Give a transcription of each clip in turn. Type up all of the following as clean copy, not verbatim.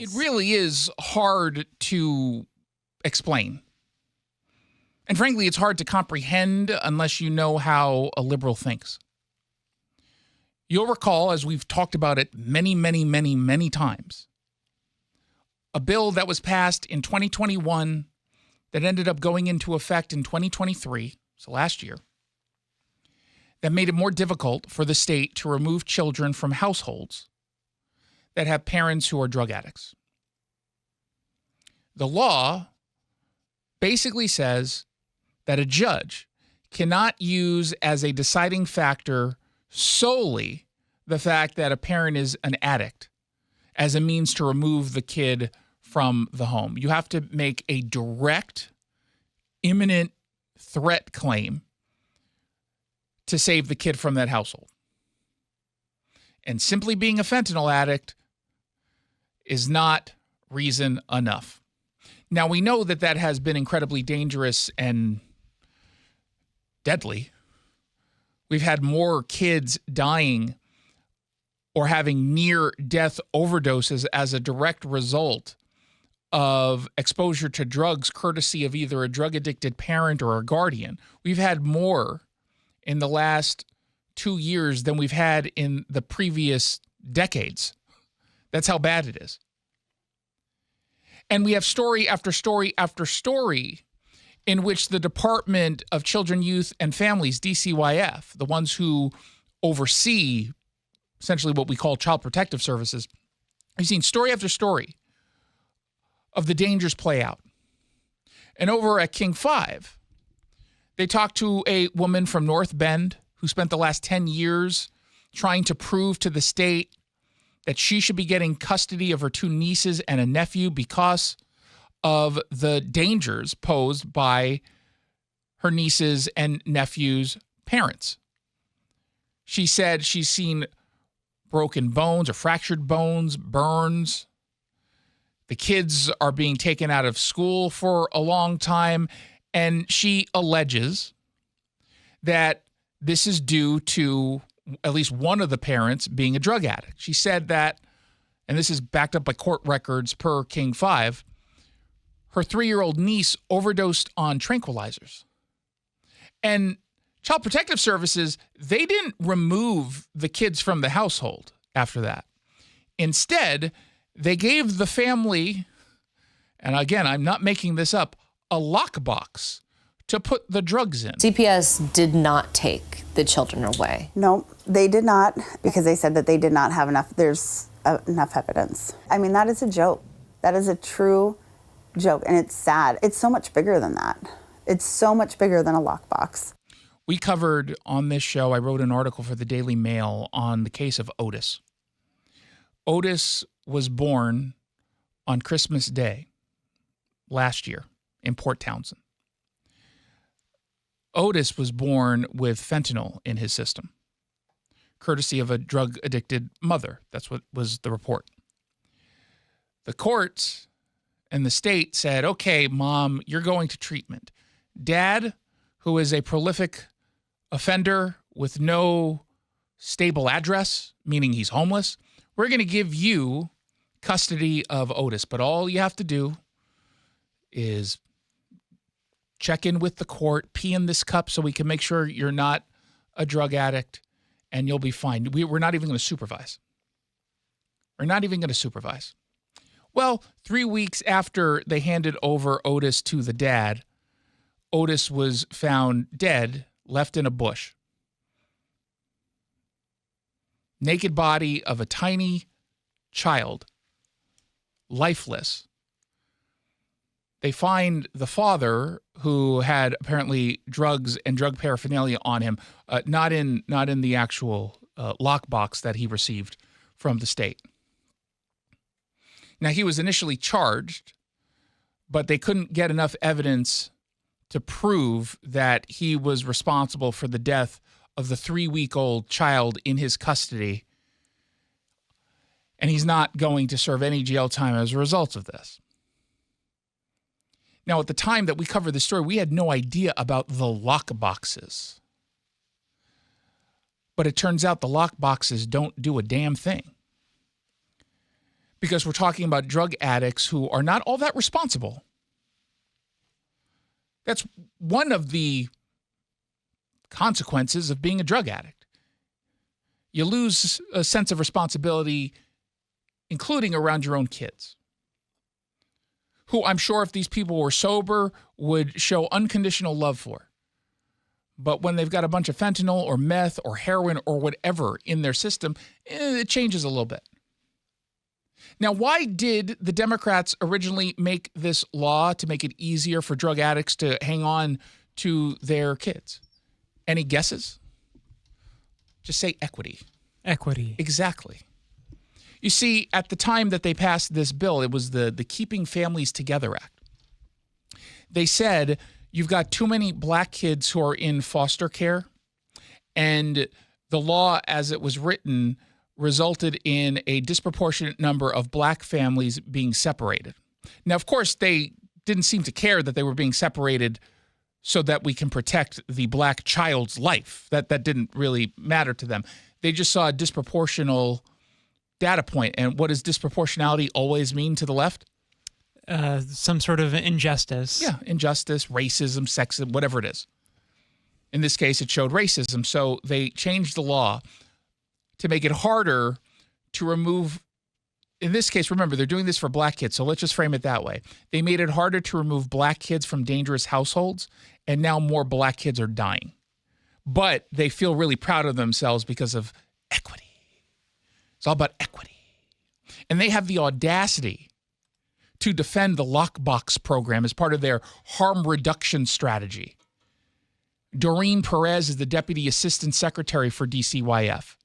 It really is hard to explain. And frankly, it's hard to comprehend unless you know how a liberal thinks. You'll recall, as we've talked about it many, many, many, many times, a bill that was passed in 2021 that ended up going into effect in 2023, so last year, that made it more difficult for the state to remove children from households that have parents who are drug addicts. The law basically says that a judge cannot use as a deciding factor solely the fact that a parent is an addict as a means to remove the kid from the home. You have to make a direct, imminent threat claim to save the kid from that household. And simply being a fentanyl addict is not reason enough. Now, we know that that has been incredibly dangerous and deadly. We've had more kids dying or having near-death overdoses as a direct result of exposure to drugs courtesy of either a drug-addicted parent or a guardian. We've had more in the last 2 years than we've had in the previous decades. That's how bad it is. And we have story after story after story in which the Department of Children, Youth, and Families, DCYF, the ones who oversee essentially what we call child protective services, we've seen story after story of the dangers play out. And over at King 5, they talked to a woman from North Bend who spent the last 10 years trying to prove to the state that she should be getting custody of her 2 nieces and a nephew because of the dangers posed by her nieces and nephews' parents. She said she's seen broken bones or fractured bones, burns. The kids are being taken out of school for a long time, and she alleges that this is due to at least one of the parents being a drug addict. She said that, and this is backed up by court records per King 5, her 3-year-old niece overdosed on tranquilizers. And Child Protective Services, they didn't remove the kids from the household after that. Instead, they gave the family, and again, I'm not making this up, a lockbox to put the drugs in. CPS did not take the children away. No, they did not, because they said that they did not have enough, there's enough evidence. I mean, that is a joke. That is a true joke, and it's sad. It's so much bigger than that. It's so much bigger than a lockbox. We covered on this show, I wrote an article for the Daily Mail on the case of Otis. Otis was born on Christmas Day last year in Port Townsend. Otis was born with fentanyl in his system, courtesy of a drug-addicted mother. That's what was the report. The courts and the state said, okay, Mom, you're going to treatment. Dad, who is a prolific offender with no stable address, meaning he's homeless, we're going to give you custody of Otis. But all you have to do is check in with the court, pee in this cup so we can make sure you're not a drug addict, and you'll be fine. We're not even going to supervise. We're not even going to supervise. Well, 3 weeks after they handed over Otis to the dad, Otis was found dead, left in a bush. Naked body of a tiny child, lifeless. They find the father, who had apparently drugs and drug paraphernalia on him, not in the actual lockbox that he received from the state. Now, he was initially charged, but they couldn't get enough evidence to prove that he was responsible for the death of the 3-week-old child in his custody, and he's not going to serve any jail time as a result of this. Now, at the time that we covered this story, we had no idea about the lockboxes. But it turns out the lockboxes don't do a damn thing. because we're talking about drug addicts who are not all that responsible. That's one of the consequences of being a drug addict. You lose a sense of responsibility, including around your own kids, who I'm sure if these people were sober would show unconditional love for. But when they've got a bunch of fentanyl or meth or heroin or whatever in their system, it changes a little bit. Now, why did the Democrats originally make this law to make it easier for drug addicts to hang on to their kids? Any guesses? Just say equity. Equity. Exactly. You see, at the time that they passed this bill, it was the Keeping Families Together Act. They said you've got too many black kids who are in foster care, and the law as it was written resulted in a disproportionate number of black families being separated. Now, of course, they didn't seem to care that they were being separated so that we can protect the black child's life. That didn't really matter to them. They just saw a disproportional data point. And what does disproportionality always mean to the left? Some sort of injustice. Yeah, injustice, racism, sexism, whatever it is. In this case, it showed racism. So they changed the law to make it harder to remove, in this case, remember, they're doing this for black kids, so let's just frame it that way. They made it harder to remove black kids from dangerous households, and now more black kids are dying. But they feel really proud of themselves because of equity. It's all about equity. And they have the audacity to defend the lockbox program as part of their harm reduction strategy. Doreen Perez is the Deputy Assistant Secretary for DCYF.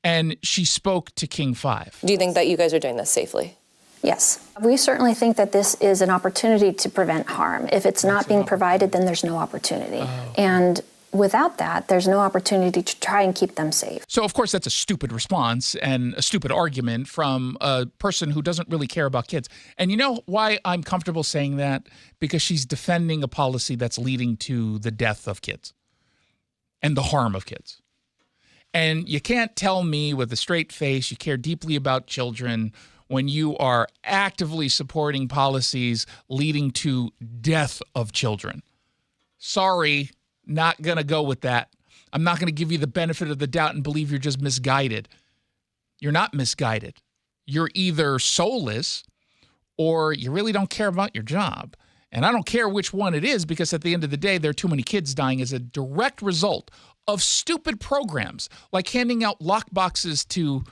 And she spoke to King 5. Do you think that you guys are doing this safely? Yes. We certainly think that this is an opportunity to prevent harm. If it's not being provided, then there's no opportunity. And without that, there's no opportunity to try and keep them safe. So, of course, that's a stupid response and a stupid argument from a person who doesn't really care about kids. And you know why I'm comfortable saying that? Because she's defending a policy that's leading to the death of kids and the harm of kids. And you can't tell me with a straight face you care deeply about children when you are actively supporting policies leading to death of children. Sorry, not going to go with that. I'm not going to give you the benefit of the doubt and believe you're just misguided. You're not misguided. You're either soulless or you really don't care about your job. And I don't care which one it is, because at the end of the day, there are too many kids dying as a direct result of stupid programs like handing out lockboxes to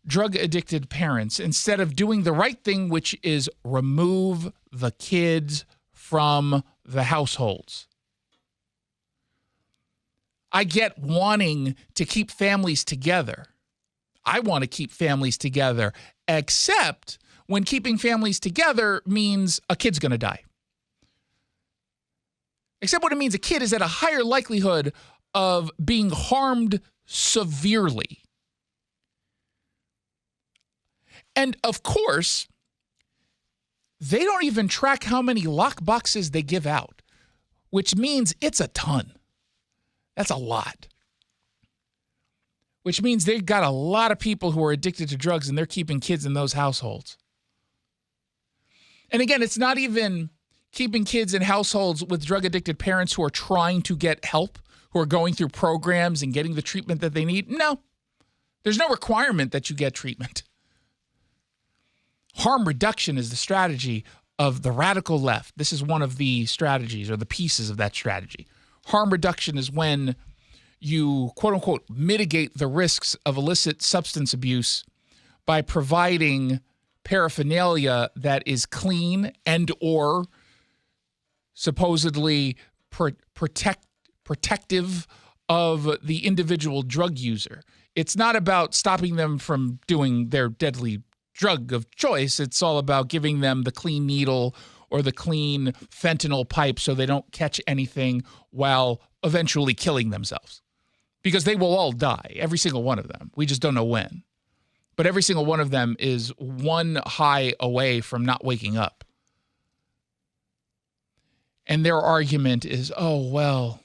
drug-addicted parents instead of doing the right thing, which is remove the kids from the households. I get wanting to keep families together. I want to keep families together, except when keeping families together means a kid's going to die. Except when it means a kid is at a higher likelihood of being harmed severely. And of course, they don't even track how many lockboxes they give out, which means it's a ton. That's a lot. Which means they've got a lot of people who are addicted to drugs and they're keeping kids in those households. And again, it's not even keeping kids in households with drug-addicted parents who are trying to get help, who are going through programs and getting the treatment that they need. No, there's no requirement that you get treatment. Harm reduction is the strategy of the radical left. This is one of the strategies or the pieces of that strategy. Harm reduction is when you, quote unquote, mitigate the risks of illicit substance abuse by providing paraphernalia that is clean and or supposedly protective of the individual drug user. It's not about stopping them from doing their deadly drug of choice. It's all about giving them the clean needle or the clean fentanyl pipe so they don't catch anything while eventually killing themselves. Because they will all die, every single one of them. We just don't know when. But every single one of them is one high away from not waking up. And their argument is, oh, well,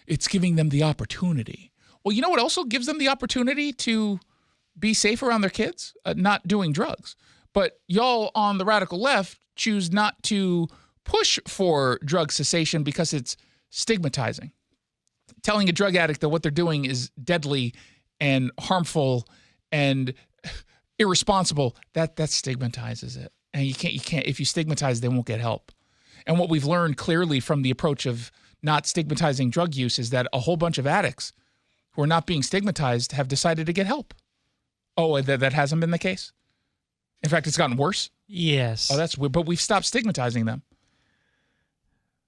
it's giving them the opportunity. Well, you know what also gives them the opportunity to be safe around their kids, not doing drugs. But y'all on the radical left choose not to push for drug cessation because it's stigmatizing. Telling a drug addict that what they're doing is deadly and harmful and irresponsible, that stigmatizes it. And you can't, if you stigmatize, they won't get help. And what we've learned clearly from the approach of not stigmatizing drug use is that a whole bunch of addicts who are not being stigmatized have decided to get help. Oh, that hasn't been the case? In fact, it's gotten worse? Yes. Oh, that's weird. But we've stopped stigmatizing them.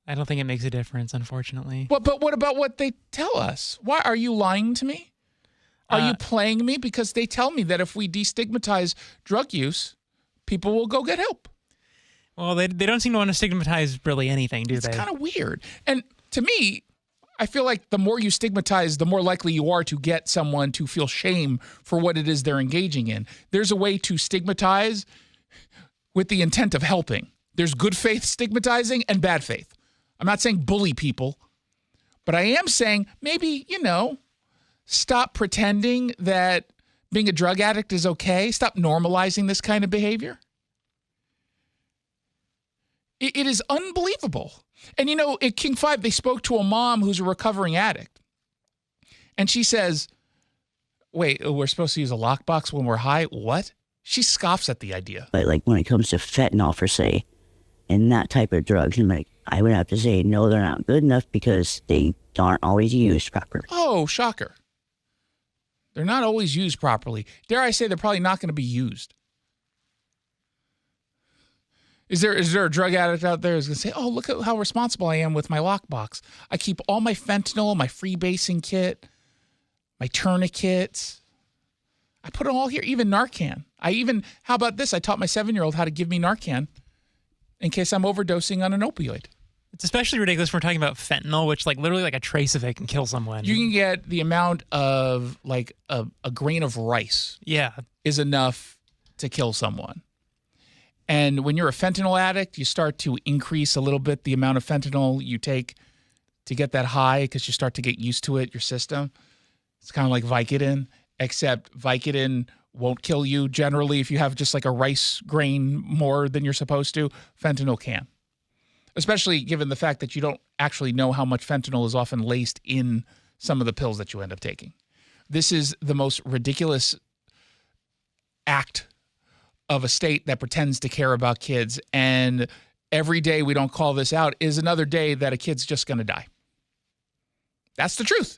I don't think it makes a difference, unfortunately. But what about what they tell us? Why are you lying to me? Are you playing me? Because they tell me that if we destigmatize drug use, people will go get help. Well, they don't seem to want to stigmatize really anything, do they? It's kind of weird. And to me, I feel like the more you stigmatize, the more likely you are to get someone to feel shame for what it is they're engaging in. There's a way to stigmatize with the intent of helping. There's good faith stigmatizing and bad faith. I'm not saying bully people, but I am saying maybe, stop pretending that being a drug addict is okay. Stop normalizing this kind of behavior. It is unbelievable. And, at King 5, they spoke to a mom who's a recovering addict. And she says, wait, we're supposed to use a lockbox when we're high? What? She scoffs at the idea. But like when it comes to fentanyl, per se, and that type of drugs, I would have to say, no, they're not good enough because they aren't always used properly. Oh, shocker. They're not always used properly. Dare I say they're probably not going to be used. Is there a drug addict out there who's going to say, oh, look at how responsible I am with my lockbox. I keep all my fentanyl, my freebasing kit, my tourniquets. I put it all here, even Narcan. How about this? I taught my 7-year-old how to give me Narcan in case I'm overdosing on an opioid. It's especially ridiculous when we're talking about fentanyl, which literally a trace of it can kill someone. You can get the amount of a grain of rice. Yeah. Is enough to kill someone. And when you're a fentanyl addict, you start to increase a little bit the amount of fentanyl you take to get that high because you start to get used to it, your system. It's kind of like Vicodin, except Vicodin won't kill you generally if you have just a rice grain more than you're supposed to. Fentanyl can. Especially given the fact that you don't actually know how much fentanyl is often laced in some of the pills that you end up taking. This is the most ridiculous act of a state that pretends to care about kids. And every day we don't call this out is another day that a kid's just going to die. That's the truth.